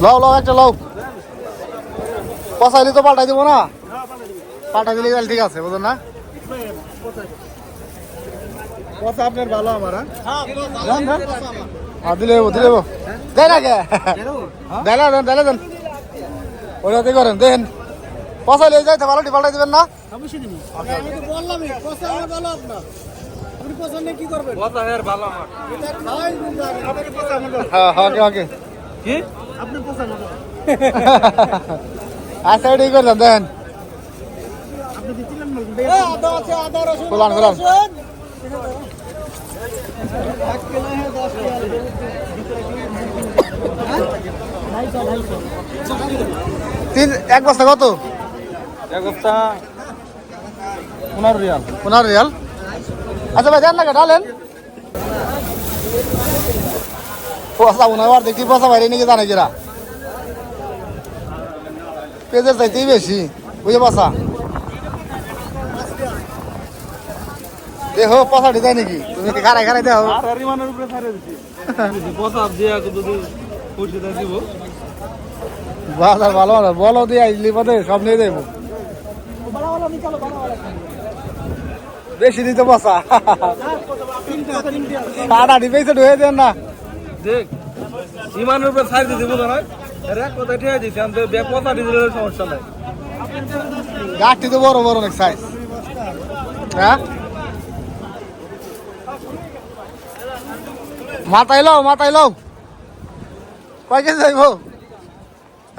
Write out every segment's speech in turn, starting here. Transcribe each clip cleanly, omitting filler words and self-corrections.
লও লও একটা লও, পচাইলে তো পাল্টাই দেবো না, পাল্টাই দিলে তাহলে ঠিক আছে, বুঝলেন না? আপনার ভালো আমার দিলে দিলে দেয় না কে দেন দেন দেন ওইটাতে করেন দেন, পচাইলে যাইতে ভালোটি পাল্টাই দেবেন না? ওকে আচ্ছা এটাই করলাম দেন, খোলান খোলান। এক বস্তা কত? এক বস্তা 15 রিয়াল। 15 রিয়াল। আচ্ছা ভাই দেন না ডালেন, পচা মনে হয় দেখি, পচা বাইরে নাকি জানে কিরা, পেঁয়াজের চাইতেই বেশি বুঝে পচা দেখো, পচাটি দেয় নাকি? তুমি কি খারাই খারাই দেখো, বাজার ভালো ভালো বলো দিয়ে আসলি পথে সব নিয়ে দেবো, বেশি দিতে পচা আড়াটি পেয়েছে ঢুয়ে দেন না, দেখ ইমানের উপরে ছাড় দিতে বলো না, কোথায় ঠিক আছে আমি ব্যাগ পচা দিলে সমস্যা নাই। গাছটি তো বড় বড় অনেক সাইজ। হ্যাঁ মাথায় লও কয় কেজি যাইব?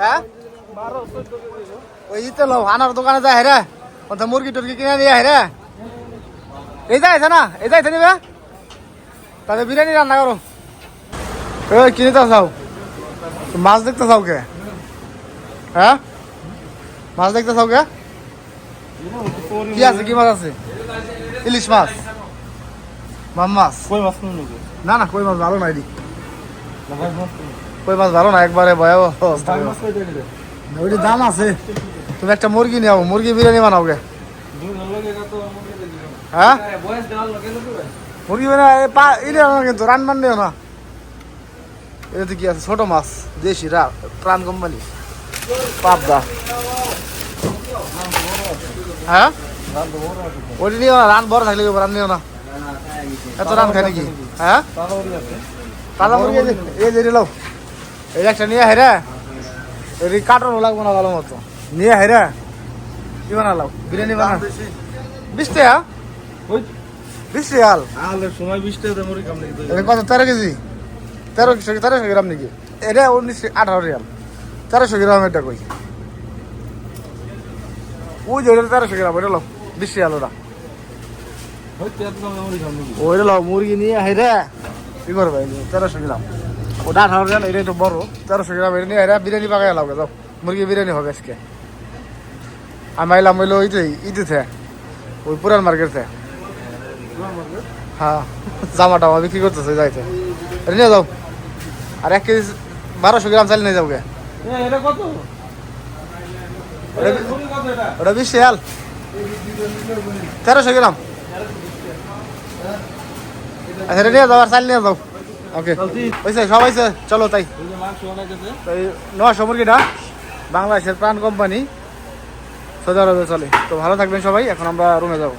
হ্যাঁ ওই ইতে লও, আনার দোকানে যায় রে, ওটা মুরগি টুরগি কিনে নিয়ে রে, এই যাইছে না, এই যাইছে নিবে, তাহলে বিরিয়ানি রান্না করো। ওই কিনে তো চাও, মাছ দেখতে চাও কে? হ্যাঁ মাছ দেখতে চাও কে? কি আছে, কি মাছ আছে? ইলিশ মাছ, মাছ, কই মাছ না না কই মাছ ভালো নাই দি, কই মাছ ভালো না, একবারে ভয়াবহ অবস্থা। ওইটির দাম আছে, তুমি একটা মুরগি নিও, মুরগি বিরিয়ানি বানাও গে। হ্যাঁ মুরগি বিরিয়ানি কিন্তু রান্নার নিও না, এটাতে কি আছে? ছোট মাছ, দেশি প্রাণ কোম্পানি পাবদা। হ্যাঁ ওইটি নিও না, রান বড় থাকলে রান নিও না, এত রান খায় নাকি? হ্যাঁ তাজা মুরগি এই যে লো, এই একটা নিয়ে হেরে, এই কাটন লাগবো না ভালো মতো, নিয়ে হেরে কি বানালাম বিরিয়ানি বানা 20 টাকা, 20 রিয়াল সময় 20 টাকা মুরগি কাম নাকি? কত 13 কেজি? 1300 গ্রাম নাকি? এটা 18 রিয়াল, 1300 গ্রাম এটা কই? ওই যে 1300 গ্রাম ওইটা লো 20 রিয়াল, ওটা ওইটা লো মুরগি নিয়ে হেরে কি করবে? 1300 গ্রাম, ওটা 18 রিয়াল, এটা একটু বড়, 1300 গ্রাম এটা নিয়ে হেরে বিরিয়ানি পাকাই লাগবে। যাও মুরগি বিরিয়ানি হবে আজকে। আমি আইলাম হইলো ইতে ওই পুরান মার্কেটে, হ্যাঁ জামা টামা বিক্রি করতেছে, যাইতে এটা নিয়ে যাও। আর 1 কেজি 1200 গ্রাম চাল নিয়ে যাও গে, ওটা 20 রিয়াল, 1300 গ্রাম। আচ্ছা এটা নিয়ে যাও, আর চাল নিয়ে যাও। ওকে হয়েছে, সব হয়েছে, চলো তাই। 900 মুরগিটা বাংলাদেশের প্রাণ কোম্পানি, সৌদি আরবে চলে। তো ভালো থাকবেন সবাই, এখন আমরা রুমে যাবো।